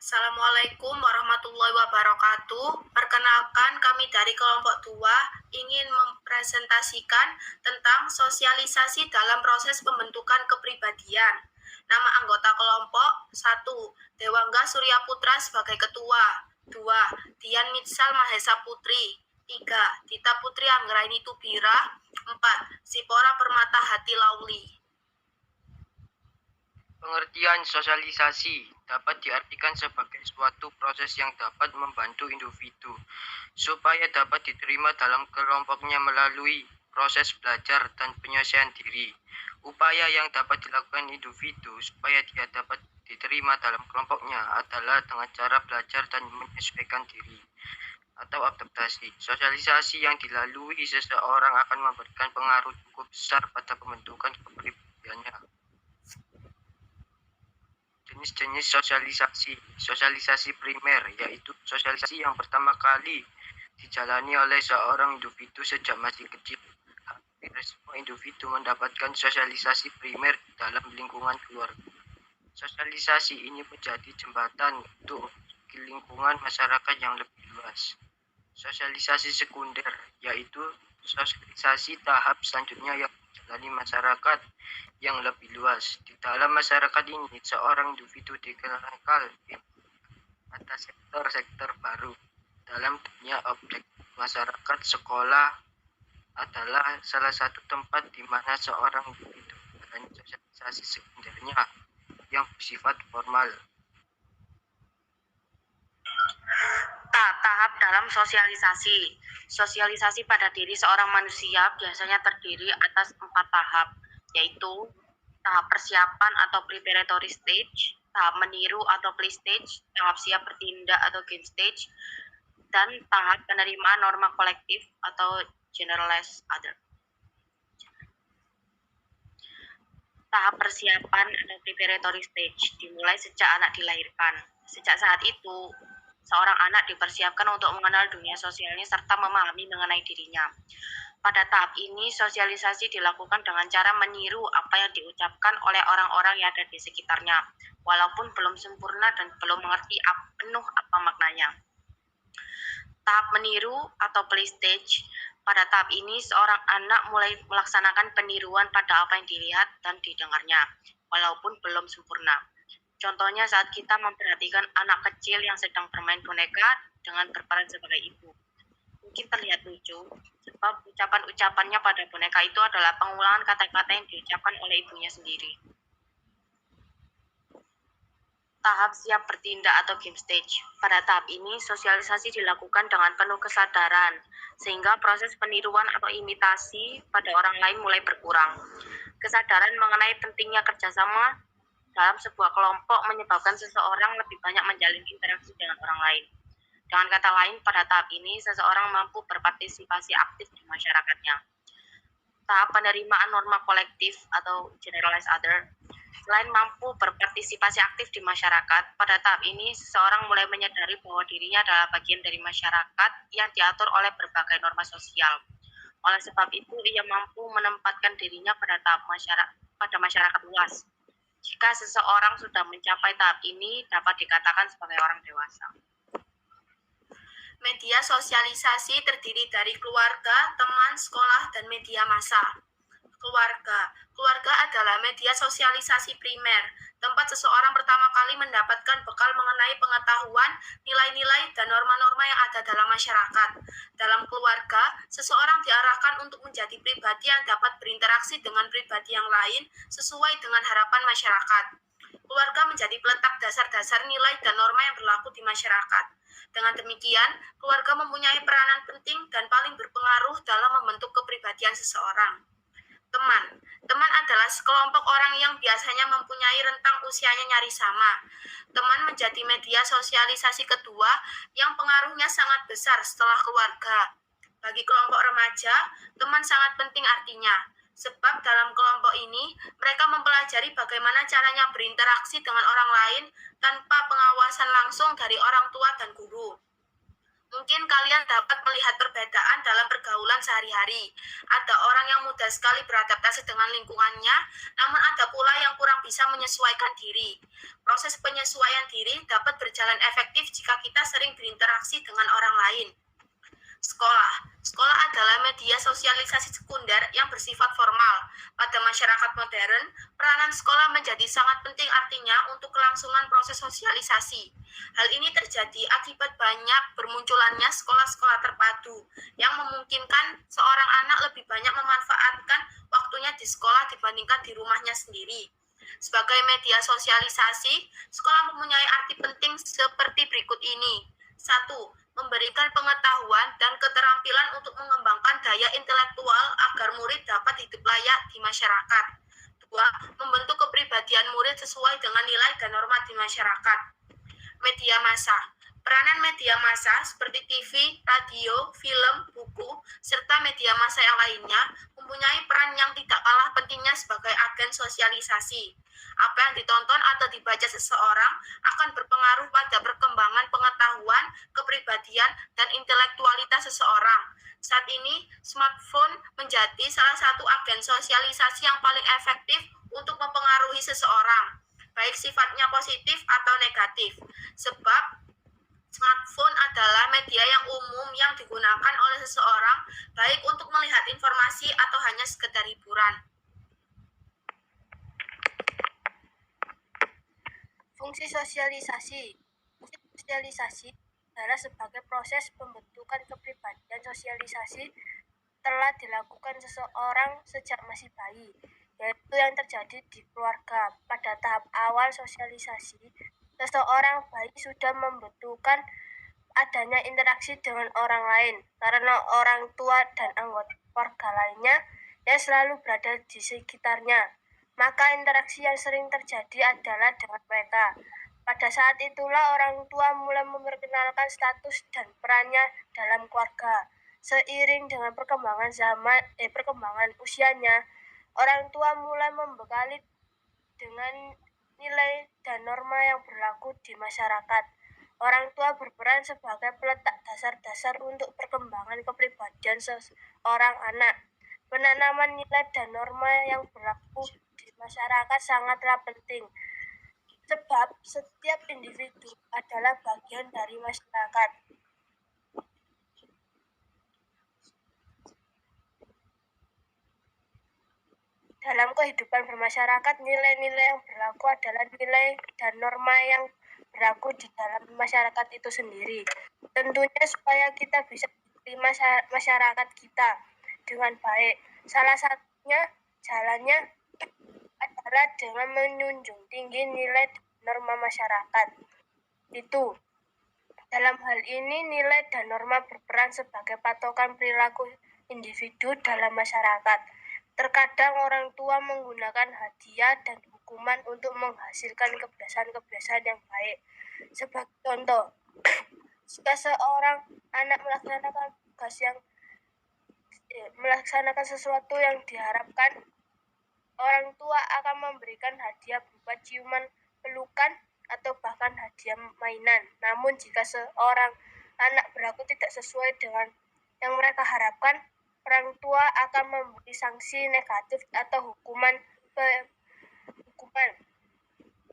Assalamualaikum warahmatullahi wabarakatuh. Perkenalkan, kami dari kelompok 2 ingin mempresentasikan tentang sosialisasi dalam proses pembentukan kepribadian. Nama anggota kelompok: 1. Dewangga Surya Putra sebagai ketua. 2. Dian Mitsal Mahesa Putri. 3. Dita Putri Anggraini Tubira. 4. Sipora Permata Hati Lauli. Pengertian sosialisasi dapat diartikan sebagai suatu proses yang dapat membantu individu supaya dapat diterima dalam kelompoknya melalui proses belajar dan penyelesaian diri. Upaya yang dapat dilakukan individu supaya dia dapat diterima dalam kelompoknya adalah dengan cara belajar dan menyesuaikan diri atau adaptasi. Sosialisasi yang dilalui seseorang akan memberikan pengaruh cukup besar pada pembentukan kepribadiannya. Jenis-jenis sosialisasi primer, yaitu sosialisasi yang pertama kali dijalani oleh seorang individu sejak masih kecil. Hampir semua individu mendapatkan sosialisasi primer di dalam lingkungan keluarga. Sosialisasi ini menjadi jembatan untuk lingkungan masyarakat yang lebih luas. Sosialisasi sekunder, yaitu sosialisasi tahap selanjutnya yang dijalani masyarakat yang lebih luas. Di dalam masyarakat ini, seorang individu dikenalkan pada sektor-sektor baru. Dalam dunia objek masyarakat, sekolah adalah salah satu tempat di mana seorang individu menjalani sosialisasi sekundernya yang bersifat formal. Tahap dalam sosialisasi. Sosialisasi pada diri seorang manusia biasanya terdiri atas 4 tahap, yaitu tahap persiapan atau preparatory stage, tahap meniru atau play stage, tahap siap bertindak atau game stage, dan tahap penerimaan norma kolektif atau generalized other. Tahap persiapan atau preparatory stage dimulai sejak anak dilahirkan. Sejak saat itu, seorang anak dipersiapkan untuk mengenal dunia sosialnya serta memahami mengenai dirinya. Pada tahap ini, sosialisasi dilakukan dengan cara meniru apa yang diucapkan oleh orang-orang yang ada di sekitarnya, walaupun belum sempurna dan belum mengerti penuh apa maknanya. Tahap meniru atau play stage. Pada tahap ini, seorang anak mulai melaksanakan peniruan pada apa yang dilihat dan didengarnya, walaupun belum sempurna. Contohnya saat kita memperhatikan anak kecil yang sedang bermain boneka dengan berperan sebagai ibu. Mungkin terlihat lucu, sebab ucapan-ucapannya pada boneka itu adalah pengulangan kata-kata yang diucapkan oleh ibunya sendiri. Tahap siap bertindak atau game stage. Pada tahap ini, sosialisasi dilakukan dengan penuh kesadaran, sehingga proses peniruan atau imitasi pada orang lain mulai berkurang. Kesadaran mengenai pentingnya kerjasama dalam sebuah kelompok menyebabkan seseorang lebih banyak menjalin interaksi dengan orang lain. Dengan kata lain, pada tahap ini, seseorang mampu berpartisipasi aktif di masyarakatnya. Tahap penerimaan norma kolektif atau generalized other. Selain mampu berpartisipasi aktif di masyarakat, pada tahap ini, seseorang mulai menyadari bahwa dirinya adalah bagian dari masyarakat yang diatur oleh berbagai norma sosial. Oleh sebab itu, ia mampu menempatkan dirinya pada masyarakat luas. Jika seseorang sudah mencapai tahap ini, dapat dikatakan sebagai orang dewasa. Media sosialisasi terdiri dari keluarga, teman, sekolah, dan media massa. Keluarga adalah media sosialisasi primer, tempat seseorang pertama kali mendapatkan bekal mengenai pengetahuan, nilai-nilai, dan norma-norma yang ada dalam masyarakat. Dalam keluarga, seseorang diarahkan untuk menjadi pribadi yang dapat berinteraksi dengan pribadi yang lain sesuai dengan harapan masyarakat. Keluarga menjadi peletak dasar-dasar nilai dan norma yang berlaku di masyarakat. Dengan demikian, keluarga mempunyai peranan penting dan paling berpengaruh dalam membentuk kepribadian seseorang. Teman adalah sekelompok orang yang biasanya mempunyai rentang usianya nyaris sama. Teman menjadi media sosialisasi kedua yang pengaruhnya sangat besar setelah keluarga. Bagi kelompok remaja, teman sangat penting artinya, sebab dalam kelompok ini mereka mempelajari bagaimana caranya berinteraksi dengan orang lain tanpa pengawasan langsung dari orang tua dan guru. Mungkin kalian dapat melihat perbedaan dalam pergaulan sehari-hari. Ada orang yang mudah sekali beradaptasi dengan lingkungannya, namun ada pula yang kurang bisa menyesuaikan diri. Proses penyesuaian diri dapat berjalan efektif jika kita sering berinteraksi dengan orang lain. Sekolah. Sekolah adalah media sosialisasi sekunder yang bersifat formal. Pada masyarakat modern, peranan sekolah menjadi sangat penting artinya untuk kelangsungan proses sosialisasi. Hal ini terjadi akibat banyak bermunculannya sekolah-sekolah terpadu yang memungkinkan seorang anak lebih banyak memanfaatkan waktunya di sekolah dibandingkan di rumahnya sendiri. Sebagai media sosialisasi, sekolah mempunyai arti penting seperti berikut ini. 1. Memberikan pengetahuan dan keterampilan untuk mengembangkan daya intelektual agar murid dapat hidup layak di masyarakat. 2. Membentuk kepribadian murid sesuai dengan nilai dan norma di masyarakat. Media massa. Peranan media massa seperti TV, radio, film, buku, serta media massa yang lainnya mempunyai peran yang tidak kalah pentingnya sebagai agen sosialisasi. Apa yang ditonton atau dibaca seseorang akan berpengaruh pada perkembangan pengetahuan, kepribadian, dan intelektualitas seseorang. Saat ini, smartphone menjadi salah satu agen sosialisasi yang paling efektif untuk mempengaruhi seseorang, baik sifatnya positif atau negatif. Sebab smartphone adalah media yang umum yang digunakan oleh seseorang baik untuk melihat informasi atau hanya sekedar hiburan. Fungsi sosialisasi. Fungsi sosialisasi adalah sebagai proses pembentukan kepribadian sosialisasi telah dilakukan seseorang sejak masih bayi, yaitu yang terjadi di keluarga. Pada tahap awal sosialisasi, seseorang bayi sudah membutuhkan adanya interaksi dengan orang lain karena orang tua dan anggota keluarga lainnya yang selalu berada di sekitarnya. Maka interaksi yang sering terjadi adalah dengan mereka. Pada saat itulah orang tua mulai memperkenalkan status dan perannya dalam keluarga. Seiring dengan perkembangan usianya, orang tua mulai membekali dengan nilai dan norma yang berlaku di masyarakat. Orang tua berperan sebagai peletak dasar-dasar untuk perkembangan kepribadian seorang anak. Penanaman nilai dan norma yang berlaku di masyarakat sangatlah penting, sebab setiap individu adalah bagian dari masyarakat. Dalam kehidupan bermasyarakat, nilai-nilai yang berlaku adalah nilai dan norma yang berlaku di dalam masyarakat itu sendiri. Tentunya supaya kita bisa menerima masyarakat kita dengan baik. Salah satunya jalannya adalah dengan menjunjung tinggi nilai dan norma masyarakat. Itu. Dalam hal ini, nilai dan norma berperan sebagai patokan perilaku individu dalam masyarakat. Terkadang orang tua menggunakan hadiah dan hukuman untuk menghasilkan kebiasaan-kebiasaan yang baik. Sebagai contoh, jika seorang anak melaksanakan sesuatu yang diharapkan, orang tua akan memberikan hadiah berupa ciuman, pelukan, atau bahkan hadiah mainan. Namun jika seorang anak berlaku tidak sesuai dengan yang mereka harapkan, orang tua akan memberi sanksi negatif atau hukuman.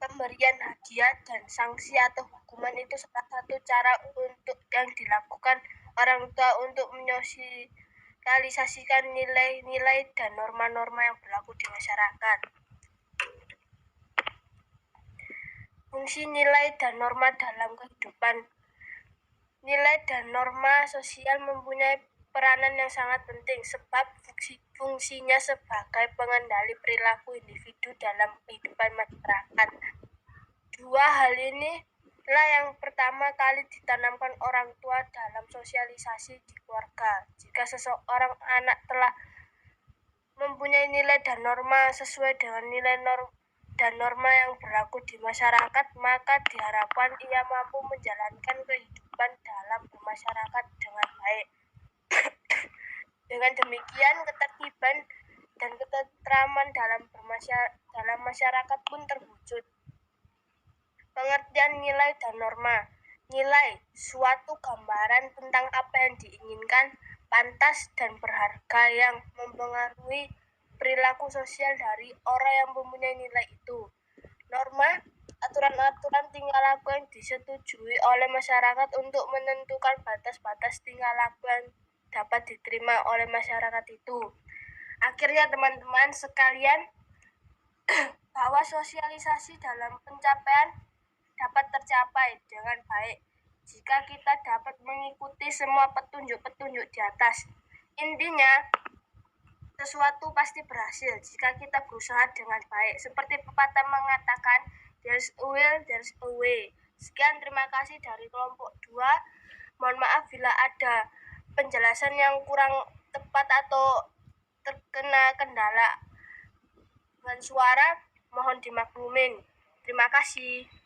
Pemberian hadiah dan sanksi atau hukuman itu salah satu cara untuk yang dilakukan orang tua untuk menyosialisasikan nilai-nilai dan norma-norma yang berlaku di masyarakat. Fungsi nilai dan norma dalam kehidupan. Nilai dan norma sosial mempunyai peranan yang sangat penting sebab fungsinya sebagai pengendali perilaku individu dalam kehidupan masyarakat. Dua hal ini lah yang pertama kali ditanamkan orang tua dalam sosialisasi di keluarga. Jika seseorang anak telah mempunyai nilai dan norma sesuai dengan nilai dan norma yang berlaku di masyarakat, maka diharapkan ia mampu menjalankan kehidupan dalam bermasyarakat dengan baik. Dengan demikian, ketertiban dan ketentraman dalam masyarakat pun terwujud. Pengertian nilai dan norma. nilai suatu gambaran tentang apa yang diinginkan, pantas dan berharga yang mempengaruhi perilaku sosial dari orang yang mempunyai nilai itu. Norma, aturan-aturan tingkah laku yang disetujui oleh masyarakat untuk menentukan batas-batas tingkah laku yang dapat diterima oleh masyarakat itu. Akhirnya teman-teman sekalian, bahwa sosialisasi dalam pencapaian dapat tercapai dengan baik jika kita dapat mengikuti semua petunjuk-petunjuk di atas. Intinya, sesuatu pasti berhasil jika kita berusaha dengan baik. Seperti pepatah mengatakan, there's a will, there's a way. Sekian, terima kasih dari kelompok 2. Mohon maaf bila ada penjelasan yang kurang tepat atau terkena kendala dengan suara, mohon dimaklumin. Terima kasih.